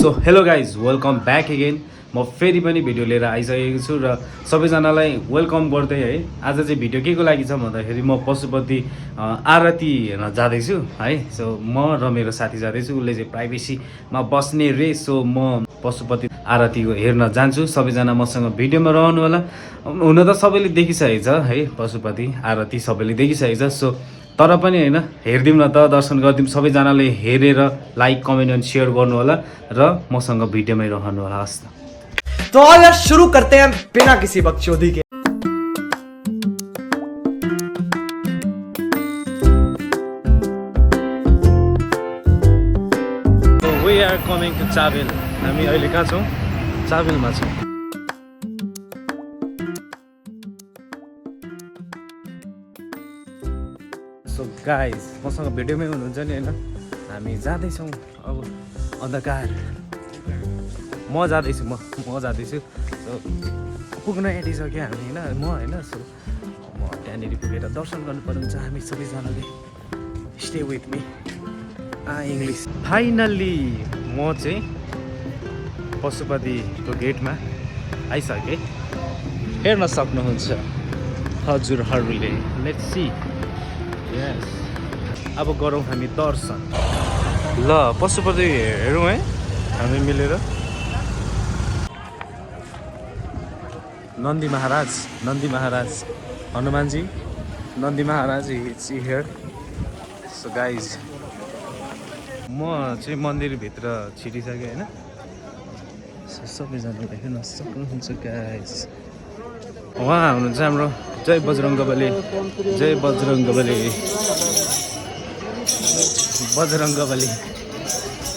So hello guys welcome back again म फेरि पनि भिडियो लिएर आइसकेको छु र सबैजनालाई वेलकम गर्दै है। आज चाहिँ भिडियो के को लागि छ भन्दाखेरि म पशुपति आरती हेर्न जाँदैछु है। सो म र मेरो साथी जाँदैछु, उसले चाहिँ प्राइभेसीमा बस्ने रे। सो म पशुपति आरतीको हेर्न जान्छु, सबैजना मसँग भिडियोमा रहनु होला। हुन त सबैले देखिसकेको छ है, पशुपति आरती सबैले देखिसकेको छ। सो तर पनि होइन, हेरिदिउँ न त, दर्शन गरिदिउँ। सबैजनाले हेरेर लाइक कमेन्ट एन्ड सेयर गर्नु होला र मसँग भिडियोमै रहनु होला। हस् तो आओ यार शुरू करते हैं बिना किसी बकचोदी के। We are coming to Chabahil. हामी अहिले कहाँ छौँ? चाबेलमा छौँ। सो गाइज मसँग भिडियोमै हुनुहुन्छ नि होइन, हामी जाँदैछौँ अब अन्धकार। म जाँदैछु। सो पुग्न आँटिसक्यो हामी होइन, म होइन। सो म त्यहाँनिर पुगेर दर्शन गर्नुपर्ने हुन्छ हामी सबैजनाले। Stay with me. English. Finally म चाहिँ पशुपतिको गेटमा आइसकेँ, हेर्न सक्नुहुन्छ हजुरहरूले। Let's see. यस, अब गरौँ हामी दर्शन। ल पशुपति हेरौँ है हामी मिलेर। नन्दी महाराज हनुमानजी, नन्दी महाराज इज हियर। सो गाइज म चाहिँ मन्दिरभित्र छिरिसकेँ होइन। सो सबैजनाले हेर्न सक्नुहुन्छ गाइज। उहाँ हुनुहुन्छ हाम्रो जय बजरङ्गबली, जय बजरङ्गबली।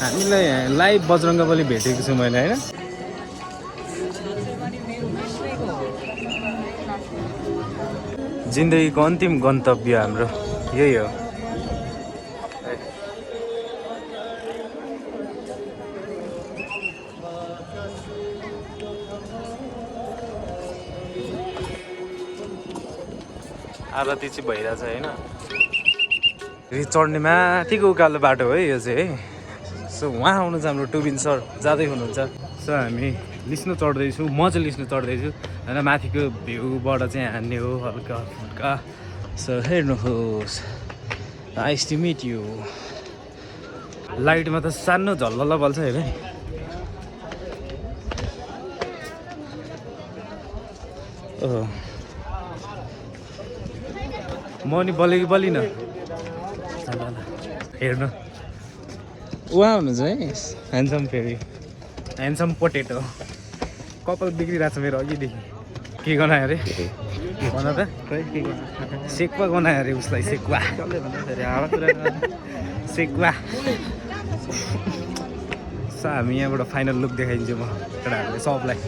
हामीलाई लाइभ बजरङ्गबली भेटेको छु मैले होइन। जिन्दगीको अन्तिम गन्तव्य हाम्रो यही हो। आरती चाहिँ भइरहेछ होइन। यो चढ्ने माथिको उकालो बाटो हो यो चाहिँ है। सो उहाँ आउनुहुन्छ हाम्रो टुबिन सर, जाँदै हुनुहुन्छ। सो हामी लिस्नु चढ्दैछु, म चाहिँ लिस्नु चढ्दैछु होइन। माथिको भ्यूबाट चाहिँ हान्ने हो हल्का फुल्का। सो हेर्नुहोस्, नाइस टु मिट यु। लाइटमा त सानो झल्लल बल्छ हेर नि। ओहो म नि बलेकी बलिन। हेर्नु उहाँ हुनुहुन्छ है, ह्यान्डसम, फेरि ह्यान्डसम पोटेटो। कपाल बिग्रिरहेको छ मेरो अघिदेखि। के गनायो अरे भन त, सेक्वा गनायो अरे उसलाई। सेक्वा। सो हामी यहाँबाट फाइनल लुक देखाइदिन्छु म केटाहरूले सबलाई।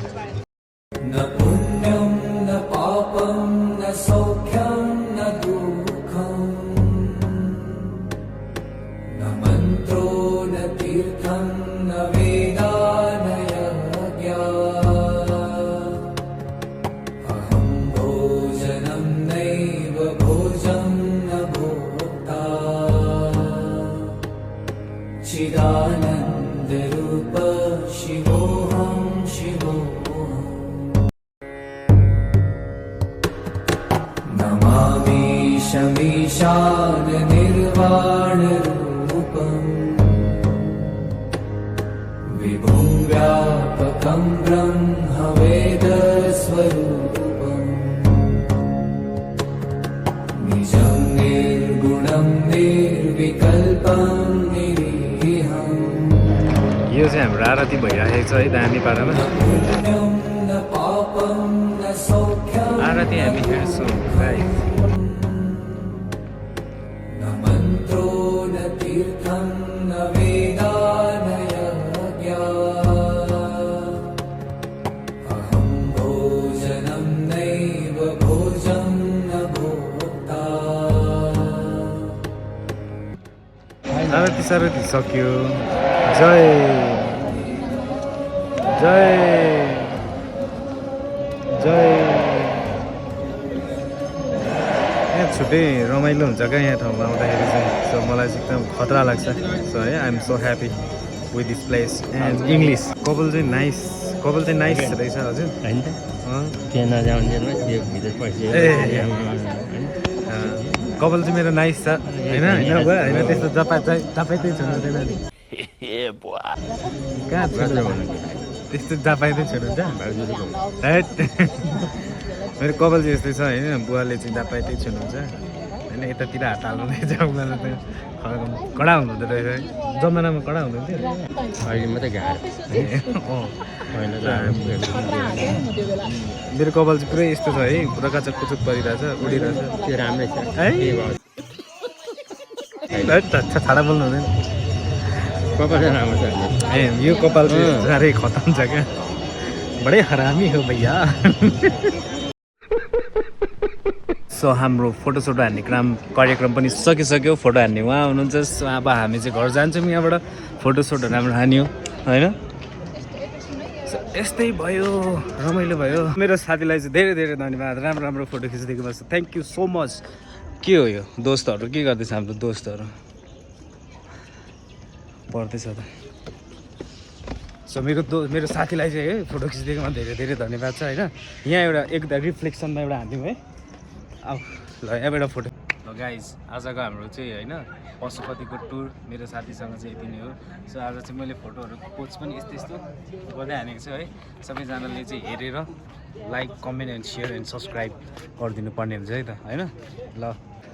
न पुण्यं न पापं न सौख्यं न दुःखं न मन्त्रो न तीर्थं न वेदा न यज्ञा अहं भोजनं नैव भोजं न भोक्ता चिदानन्दरूप शिवोऽहं शिवोऽहम् नमामि शमीशान निर्वाणरूपम् विभुं व्यापकं ब्रह्मवेदस्वरूपम् निजं निर्गुणं निर्विकल्पं निरीहम्। यो चाहिँ हाम्रो आरती भइरहेको छ है दामी पारामा। आरती हामी हेर्छौँ गाइस। न मन्त्रो न तीर्थं न वेदा न यज्ञा अहं भोजनं नैव भोजं न भोक्ता। आरती सारती सक्यो। जय जय जय। यहाँ छुट्टै रमाइलो हुन्छ क्या यहाँ ठाउँमा आउँदाखेरि चाहिँ। सो मलाई चाहिँ एकदम खतरा लाग्छ। सो है, I am so happy. with this place and English. कपाल चाहिँ नाइस रहेछ हजुर होइन त त्यहाँ नजाउन्जेलमा त्यो भित्र पस्यो कपाल चाहिँ मेरो नाइस छ होइन होइन त्यस्तो जपाइँदै छुनु हुँदैन नि कहाँ त्यस्तो जपाइँदै छुनु हुन्छ हेट मेरो कपाल चाहिँ यस्तै छ होइन बुवाले चाहिँ जपाइँदै छुनुहुन्छ होइन यतातिर हात हाल्नुहुँदैछ उनीहरू त कडा हुनुहुँदो रहेछ है जमानामा कडा हुनुहुन्थ्यो अहिले मात्रै गाह्रो पहिला त मेरो कपाल चाहिँ पुरै यस्तो छ है पुरा काचक कुचुक परिरहेछ उडिरहेछ त्यो राम्रै छ है छाडा बोल्नु हुँदैन कपाल चाहिँ राम्रो छ ए यो कपाल चाहिँ साह्रै खतम छ क्या बडै हरामी हो भैया सो हाम्रो फोटोसोटो हान्ने कार्यक्रम पनि सकिसक्यो फोटो हान्ने उहाँ हुनुहुन्छ सो अब हामी चाहिँ घर जान्छौँ यहाँबाट फोटोसोटो राम्रो हान्यो होइन यस्तै भयो रमाइलो भयो मेरो साथीलाई चाहिँ धेरै धेरै धन्यवाद राम्रो राम्रो फोटो खिचिदिएको छ थ्याङ्क यू सो मच के हो यो दोस्तहरू के गर्दैछ हाम्रो दोस्तहरू पढ्दैछ त सो मेरो साथीलाई चाहिँ है फोटो खिचिदिएकोमा धेरै धेरै धन्यवाद छ होइन यहाँ एउटा रिफ्लेक्सनमा एउटा हान्थ्यौँ है अब ल यहाँबाट फोटो ल गाइज आजको हाम्रो चाहिँ होइन पशुपतिको टुर मेरो साथीसँग चाहिँ यति नै हो सो आज चाहिँ मैले फोटोहरू पोस्ट पनि यस्तो गर्दै हानेको छु है सबैजनाले चाहिँ हेरेर like comment and share and subscribe गरिदिनु पर्ने हुन्छ है त होइन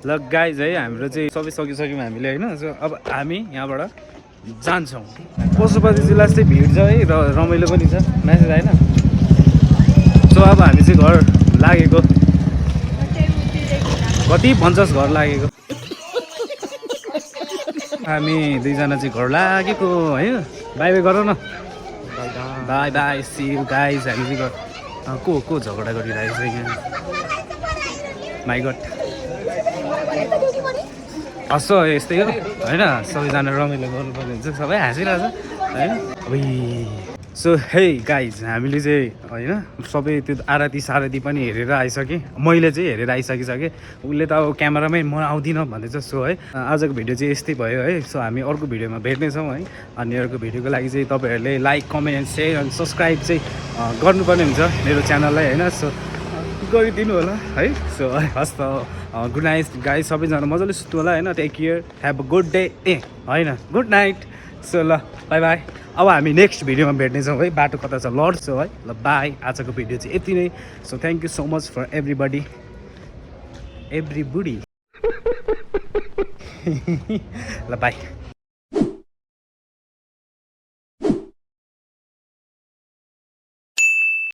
ल गाइज है हाम्रो चाहिँ सबै सकिसक्यौँ हामीले होइन सो अब हामी यहाँबाट जान्छौँ पशुपति जिल्ला चाहिँ भिड छ है र रमाइलो पनि छ म्यासेज होइन सो अब हामी चाहिँ घर लागेको कति 50 घर लागेको हामी दुईजना चाहिँ घर लागेको है बाई बाई गर न bye bye see you guys हामी चाहिँ को झगडा गरिरहेको छ यहाँ माइ गड हस् यस्तै हो होइन सबैजना रमाइलो गर्नुपर्ने हुन्छ सबै हाँसिरहेछ होइन सो हे गाइज हामीले चाहिँ होइन सबै त्यो आरती सारती पनि हेरेर आइसकेँ मैले चाहिँ हेरेर आइसकिसकेँ उसले त अब क्यामेरामै म आउँदिनँ भन्दैछ सो है आजको भिडियो चाहिँ यस्तै भयो है सो हामी अर्को भिडियोमा भेट्नेछौँ है अनि अर्को भिडियोको लागि चाहिँ तपाईँहरूले लाइक कमेन्ट एन्ड सेयर अनि सब्सक्राइब चाहिँ गर्नुपर्ने हुन्छ मेरो च्यानललाई होइन सो गरिदिनु होला है सो हस् त गुड नाइट गाइज सबैजना मजाले सुत्नु होला होइन take care have a good day होइन गुड नाइट सो ल बाई बाई अब हामी नेक्स्ट भिडियोमा भेट्नेछौँ है बाटो कता छ लड्छौँ है ल बाई आजको भिडियो चाहिँ यति नै so thank you so much for everybody ल बाई